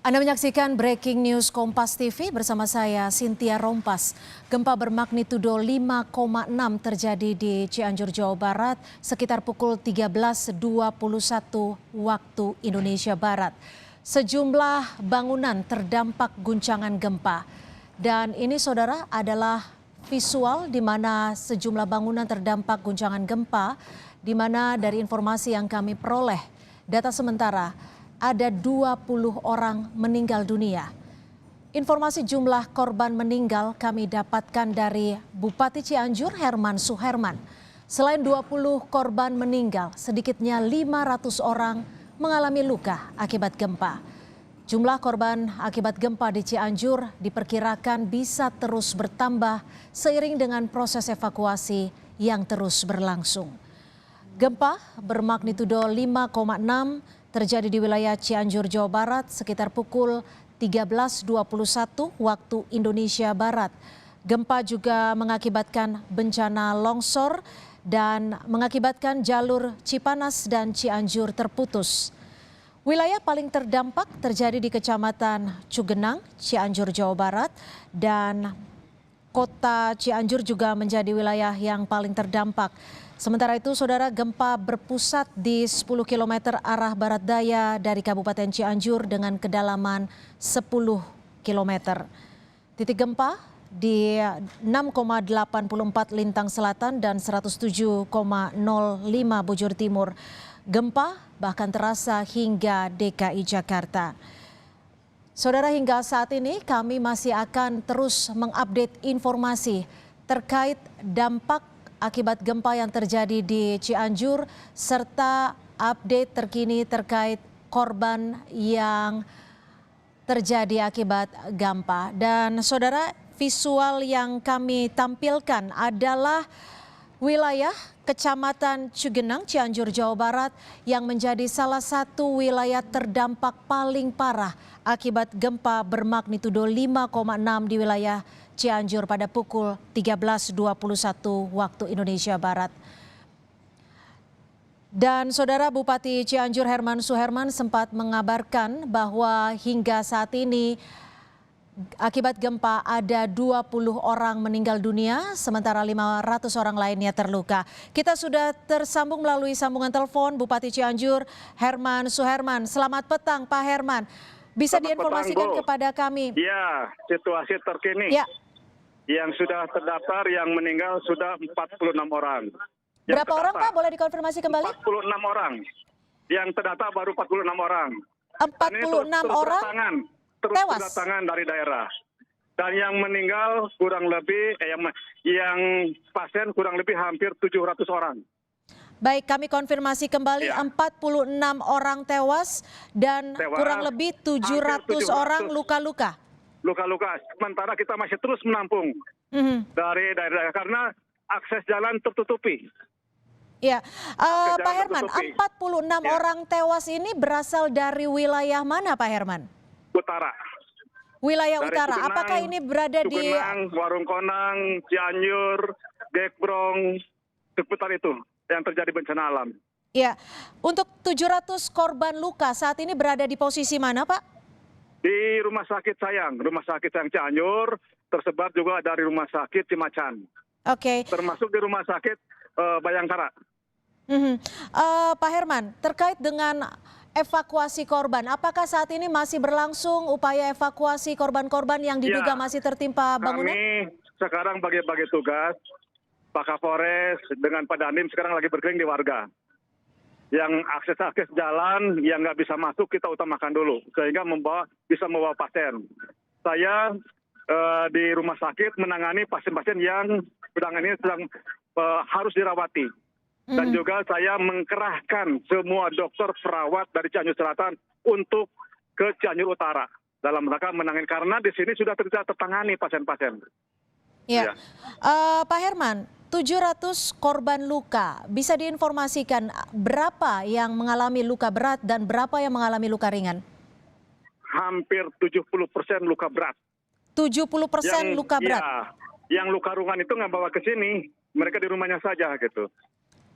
Anda menyaksikan Breaking News Kompas TV bersama saya Cynthia Rompas. Gempa bermagnitudo 5,6 terjadi di Cianjur, Jawa Barat sekitar pukul 13.21 waktu Indonesia Barat. Sejumlah bangunan terdampak guncangan gempa. Dan ini saudara adalah visual di mana sejumlah bangunan terdampak guncangan gempa, di mana dari informasi yang kami peroleh, data sementara ada 20 orang meninggal dunia. Informasi jumlah korban meninggal kami dapatkan dari Bupati Cianjur Herman Suherman. Selain 20 korban meninggal, sedikitnya 500 orang mengalami luka akibat gempa. Jumlah korban akibat gempa di Cianjur diperkirakan bisa terus bertambah seiring dengan proses evakuasi yang terus berlangsung. Gempa bermagnitudo 5,6 terjadi di wilayah Cianjur, Jawa Barat sekitar pukul 13.21 waktu Indonesia Barat. Gempa juga mengakibatkan bencana longsor dan mengakibatkan jalur Cipanas dan Cianjur terputus. Wilayah paling terdampak terjadi di Kecamatan Cugenang, Cianjur, Jawa Barat, dan Kota Cianjur juga menjadi wilayah yang paling terdampak. Sementara itu, saudara, gempa berpusat di 10 km arah barat daya dari Kabupaten Cianjur dengan kedalaman 10 km. Titik gempa di 6,84 Lintang Selatan dan 107,05 Bujur Timur. Gempa bahkan terasa hingga DKI Jakarta. Saudara, hingga saat ini kami masih akan terus mengupdate informasi terkait dampak akibat gempa yang terjadi di Cianjur serta update terkini terkait korban yang terjadi akibat gempa. Dan saudara, visual yang kami tampilkan adalah wilayah Kecamatan Cugenang, Cianjur, Jawa Barat yang menjadi salah satu wilayah terdampak paling parah akibat gempa bermagnitudo 5,6 di wilayah Cianjur pada pukul 13.21 waktu Indonesia Barat. Dan saudara, Bupati Cianjur Herman Suherman sempat mengabarkan bahwa hingga saat ini akibat gempa ada 20 orang meninggal dunia, sementara 500 orang lainnya terluka. Kita sudah tersambung melalui sambungan telepon Bupati Cianjur Herman Suherman. Selamat petang Pak Herman. Bisa diinformasikan kepada kami? Ya, situasi terkini. Ya. Yang sudah terdaftar yang meninggal sudah 46 orang. Berapa orang Pak? Boleh dikonfirmasi kembali? 46 orang. Yang terdata baru 46 orang. 46 orang terus tewas berdatangan dari daerah. Dan yang meninggal kurang lebih, yang pasien kurang lebih hampir 700 orang. Baik, kami konfirmasi kembali, ya. 46 orang tewas dan kurang lebih 700 orang luka-luka. Luka-luka. Sementara kita masih terus menampung dari daerah karena akses jalan tertutupi. Ya, Pak Herman, 46 orang tewas ini berasal dari wilayah mana, Pak Herman? Utara. Wilayah dari utara. Cugenang, apakah ini berada di Warung Konang, Cianjur, Gekbrong, seputar itu yang terjadi bencana alam. Ya, untuk 700 korban luka saat ini berada di posisi mana, Pak? Di Rumah Sakit Sayang Cianjur, tersebar juga dari Rumah Sakit Cimacan. Oke. Termasuk di Rumah Sakit Bayangkara. Pak Herman, terkait dengan evakuasi korban, apakah saat ini masih berlangsung upaya evakuasi korban-korban yang diduga masih tertimpa bangunan? Kami sekarang bagi-bagi tugas, Pak Kapolres dengan Pak Dandim sekarang lagi berkeliling di warga. Yang akses jalan yang nggak bisa masuk kita utamakan dulu sehingga bisa membawa pasien. Saya di rumah sakit menangani pasien-pasien yang sedang harus dirawati. Dan juga saya mengkerahkan semua dokter perawat dari Cianjur Selatan untuk ke Cianjur Utara dalam rangka menangani karena di sini sudah tertangani pasien-pasien. Ya. Pak Herman, 700 korban luka, bisa diinformasikan berapa yang mengalami luka berat dan berapa yang mengalami luka ringan? Hampir 70% luka berat. 70% luka berat? Ya, yang luka ringan itu nggak bawa ke sini, mereka di rumahnya saja gitu.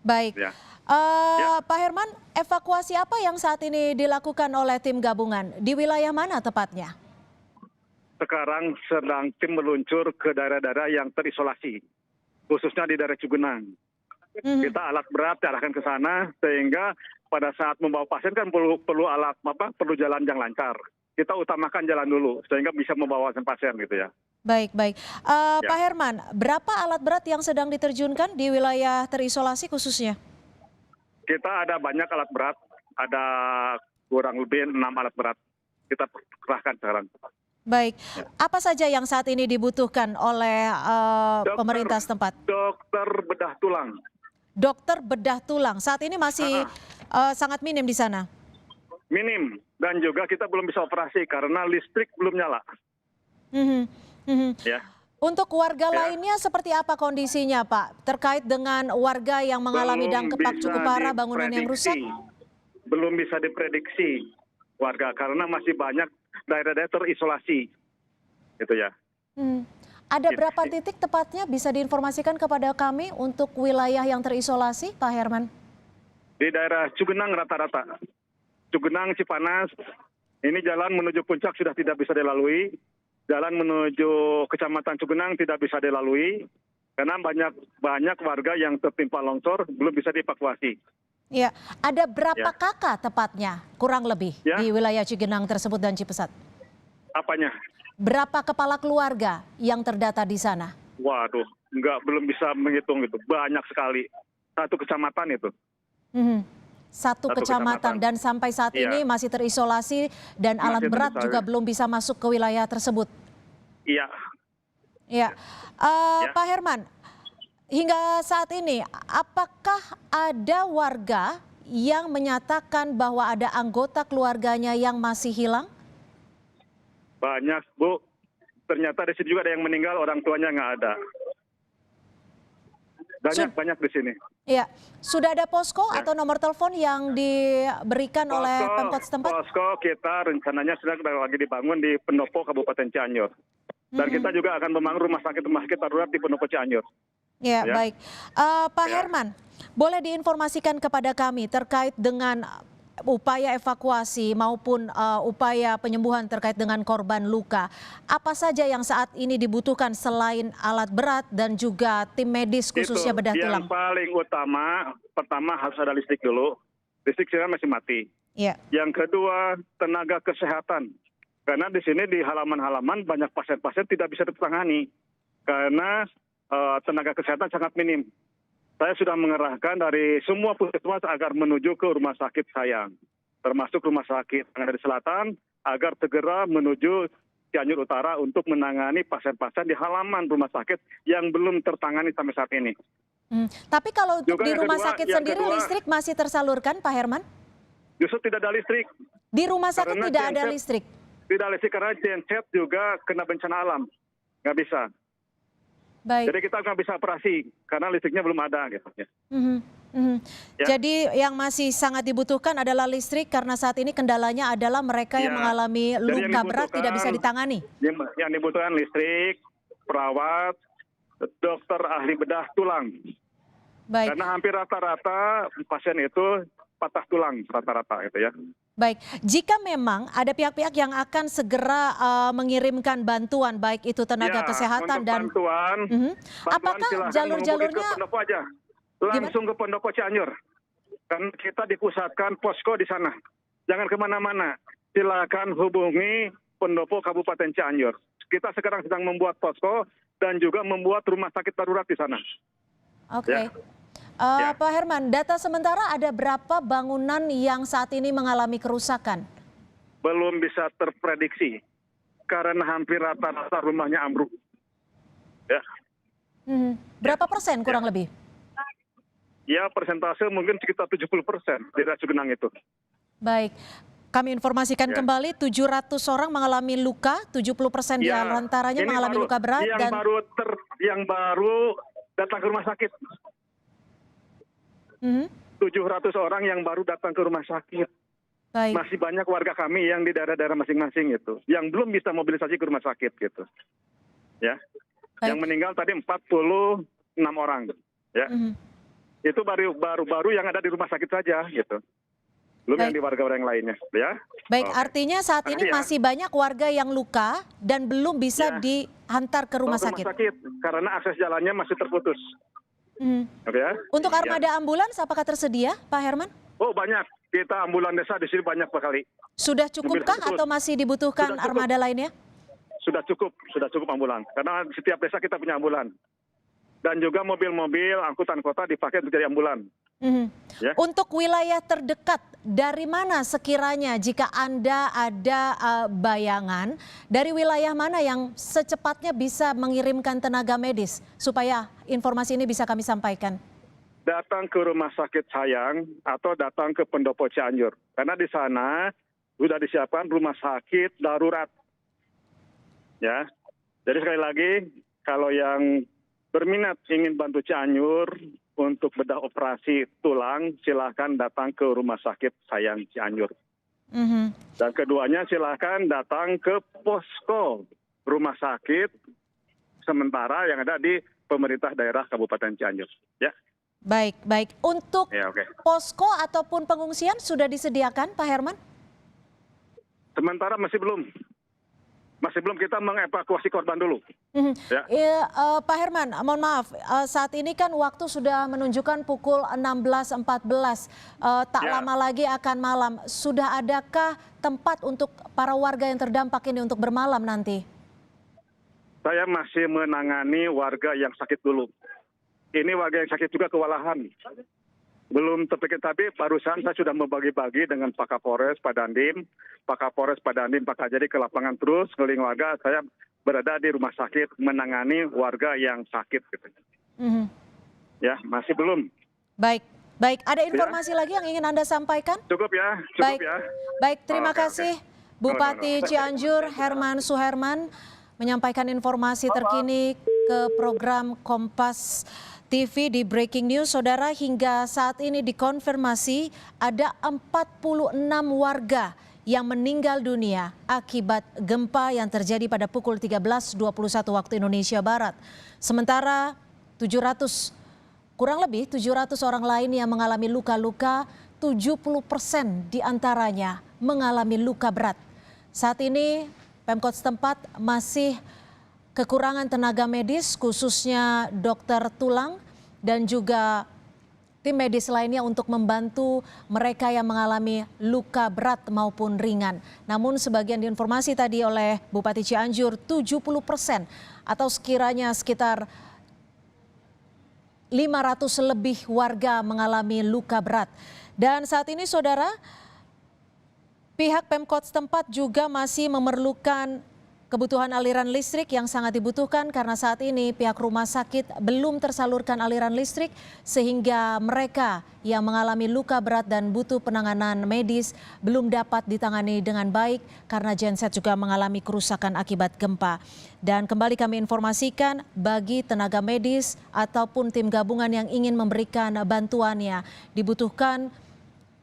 Baik. Ya. Pak Herman, evakuasi apa yang saat ini dilakukan oleh tim gabungan? Di wilayah mana tepatnya? Sekarang sedang tim meluncur ke daerah-daerah yang terisolasi, khususnya di daerah Cugenang. Kita alat berat diarahkan ke sana sehingga pada saat membawa pasien kan perlu alat perlu jalan yang lancar. Kita utamakan jalan dulu sehingga bisa membawa pasien gitu ya. Baik, baik. Ya. Pak Herman, berapa alat berat yang sedang diterjunkan di wilayah terisolasi khususnya? Kita ada banyak alat berat, ada kurang lebih 6 alat berat. Kita kerahkan sekarang. Baik, apa saja yang saat ini dibutuhkan oleh pemerintah setempat? Dokter bedah tulang. Dokter bedah tulang, saat ini masih sangat minim di sana. Minim, dan juga kita belum bisa operasi karena listrik belum nyala. Mhm, mhm. Ya. Untuk warga Ya. lainnya seperti apa kondisinya, Pak? Terkait dengan warga yang mengalami dampak cukup parah, bangunan yang rusak? Belum bisa diprediksi warga karena masih banyak daerah-daerah terisolasi. Gitu ya. Ada berapa titik tepatnya bisa diinformasikan kepada kami untuk wilayah yang terisolasi, Pak Herman? Di daerah Cugenang rata-rata. Cugenang, Cipanas, ini jalan menuju puncak sudah tidak bisa dilalui. Jalan menuju Kecamatan Cugenang tidak bisa dilalui karena banyak warga yang tertimpa longsor belum bisa dievakuasi. Ya, ada berapa kakak tepatnya kurang lebih di wilayah Cugenang tersebut dan Cipesat? Apanya? Berapa kepala keluarga yang terdata di sana? Waduh, belum bisa menghitung itu. Banyak sekali. Satu kecamatan itu. Satu kecamatan dan sampai saat ini masih terisolasi dan alat berat juga belum bisa masuk ke wilayah tersebut. Iya. Ya, Pak Herman, hingga saat ini apakah ada warga yang menyatakan bahwa ada anggota keluarganya yang masih hilang? Banyak, Bu. Ternyata di sini juga ada yang meninggal, orang tuanya nggak ada. Banyak di sini. Ya, sudah ada posko atau nomor telepon yang diberikan oleh Pemkot setempat? Posko kita rencananya sedang lagi dibangun di Pendopo, Kabupaten Cianjur. Dan kita juga akan membangun rumah sakit darurat di Pendopo Cianjur. Ya, baik. Pak Herman, boleh diinformasikan kepada kami terkait dengan upaya evakuasi maupun upaya penyembuhan terkait dengan korban luka. Apa saja yang saat ini dibutuhkan selain alat berat dan juga tim medis khususnya bedah tulang? Yang paling utama, pertama harus ada listrik dulu. Listrik sekarang masih mati. Ya. Yang kedua, tenaga kesehatan. Karena di sini di halaman-halaman banyak pasien-pasien tidak bisa ditangani. Karena tenaga kesehatan sangat minim. Saya sudah mengerahkan dari semua puskesmas agar menuju ke rumah sakit sayang, termasuk rumah sakit Pangandaran Selatan, agar segera menuju Cianjur Utara untuk menangani pasien-pasien di halaman rumah sakit yang belum tertangani sampai saat ini. Tapi kalau untuk di rumah sakit sendiri listrik masih tersalurkan, Pak Herman? Justru tidak ada listrik. Di rumah sakit tidak ada listrik? Tidak ada listrik karena genset juga kena bencana alam, nggak bisa. Baik. Jadi kita nggak bisa operasi karena listriknya belum ada. Gitu. Jadi yang masih sangat dibutuhkan adalah listrik karena saat ini kendalanya adalah mereka yang mengalami luka berat tidak bisa ditangani. Yang dibutuhkan listrik, perawat, dokter ahli bedah tulang. Baik. Karena hampir rata-rata pasien itu patah tulang rata-rata itu ya. Baik, jika memang ada pihak-pihak yang akan segera mengirimkan bantuan, baik itu tenaga kesehatan dan bantuan, apakah jalur-jalurnya langsung ke Pendopo Cianjur? Kan kita dipusatkan posko di sana. Jangan kemana-mana. Silakan hubungi Pendopo Kabupaten Cianjur. Kita sekarang sedang membuat posko dan juga membuat rumah sakit darurat di sana. Oke. Pak Herman, data sementara ada berapa bangunan yang saat ini mengalami kerusakan? Belum bisa terprediksi karena hampir rata-rata rumahnya ambruk. Ya. Berapa persen kurang lebih? Ya, persentase mungkin sekitar 70% di daerah Cugenang itu. Baik. Kami informasikan kembali 700 orang mengalami luka, 70% di antaranya mengalami luka berat yang baru datang ke rumah sakit. 700 orang yang baru datang ke rumah sakit. Baik. Masih banyak warga kami yang di daerah-daerah masing-masing itu, yang belum bisa mobilisasi ke rumah sakit gitu. Ya. Baik. Yang meninggal tadi 46 orang. Ya. Itu baru yang ada di rumah sakit saja gitu. Belum yang Baik. di warga yang lainnya, ya. Baik, Oke. artinya saat ini Makasih ya. masih banyak warga yang luka dan belum bisa Ya. dihantar ke rumah sakit. Karena akses jalannya masih terputus. Mhm. Oke ya. Untuk Ya. armada ambulans apakah tersedia, Pak Herman? Oh banyak. Kita ambulan desa di sini banyak sekali. Sudah cukupkah Mobil atau masih dibutuhkan Sudah cukup. armada lainnya? Sudah cukup ambulan. Karena setiap desa kita punya ambulan. Dan juga mobil-mobil angkutan kota dipakai untuk jadi ambulan. Mhm. Ya. Untuk wilayah terdekat, dari mana sekiranya jika Anda ada bayangan, dari wilayah mana yang secepatnya bisa mengirimkan tenaga medis supaya informasi ini bisa kami sampaikan? Datang ke rumah sakit Sayang atau datang ke Pendopo Cianjur. Karena di sana sudah disiapkan rumah sakit darurat. Ya. Jadi sekali lagi, kalau yang berminat ingin bantu Cianjur untuk bedah operasi tulang, silakan datang ke rumah sakit Sayang Cianjur. Mhm. Dan keduanya silakan datang ke posko rumah sakit sementara yang ada di pemerintah daerah Kabupaten Cianjur. Ya, Baik, baik. Untuk ya oke. posko ataupun pengungsian sudah disediakan, Pak Herman? Sementara masih belum kita mengevakuasi korban dulu. Mhm. Ya. Pak Herman, mohon maaf, saat ini kan waktu sudah menunjukkan pukul 16.14, tak Ya. lama lagi akan malam. Sudah adakah tempat untuk para warga yang terdampak ini untuk bermalam nanti? Saya masih menangani warga yang sakit dulu. Ini warga yang sakit juga kewalahan. Belum terpikir, tapi barusan saya sudah membagi-bagi dengan Pak Kapolres, Pak Dandim, Pak Kajari ke lapangan terus, keliling warga. Saya berada di rumah sakit menangani warga yang sakit. Gitu. Mhm. Ya, masih belum. Baik, baik. Ada informasi lagi yang ingin Anda sampaikan? Cukup ya, Baik, ya. baik. Terima Oke, kasih, oke. Bupati Cianjur Herman Suherman menyampaikan informasi terkini ke program Kompas TV di Breaking News. Saudara, hingga saat ini dikonfirmasi ada 46 warga yang meninggal dunia akibat gempa yang terjadi pada pukul 13.21 waktu Indonesia Barat. Sementara kurang lebih 700 orang lain yang mengalami luka-luka, 70% diantaranya mengalami luka berat. Saat ini Pemkot setempat masih kekurangan tenaga medis, khususnya dokter tulang dan juga tim medis lainnya untuk membantu mereka yang mengalami luka berat maupun ringan. Namun sebagian diinformasi tadi oleh Bupati Cianjur, 70% atau sekiranya sekitar 500 lebih warga mengalami luka berat. Dan saat ini saudara, pihak Pemkot setempat juga masih memerlukan kebutuhan aliran listrik yang sangat dibutuhkan karena saat ini pihak rumah sakit belum tersalurkan aliran listrik sehingga mereka yang mengalami luka berat dan butuh penanganan medis belum dapat ditangani dengan baik karena genset juga mengalami kerusakan akibat gempa. Dan kembali kami informasikan bagi tenaga medis ataupun tim gabungan yang ingin memberikan bantuannya dibutuhkan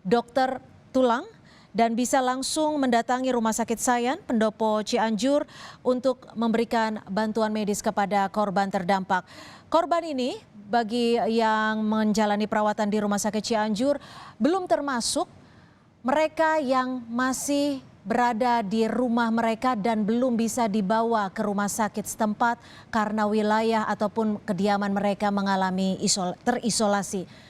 dokter tulang dan bisa langsung mendatangi Rumah Sakit Sayan Pendopo Cianjur untuk memberikan bantuan medis kepada korban terdampak. Korban ini bagi yang menjalani perawatan di Rumah Sakit Cianjur belum termasuk mereka yang masih berada di rumah mereka dan belum bisa dibawa ke rumah sakit setempat karena wilayah ataupun kediaman mereka mengalami terisolasi.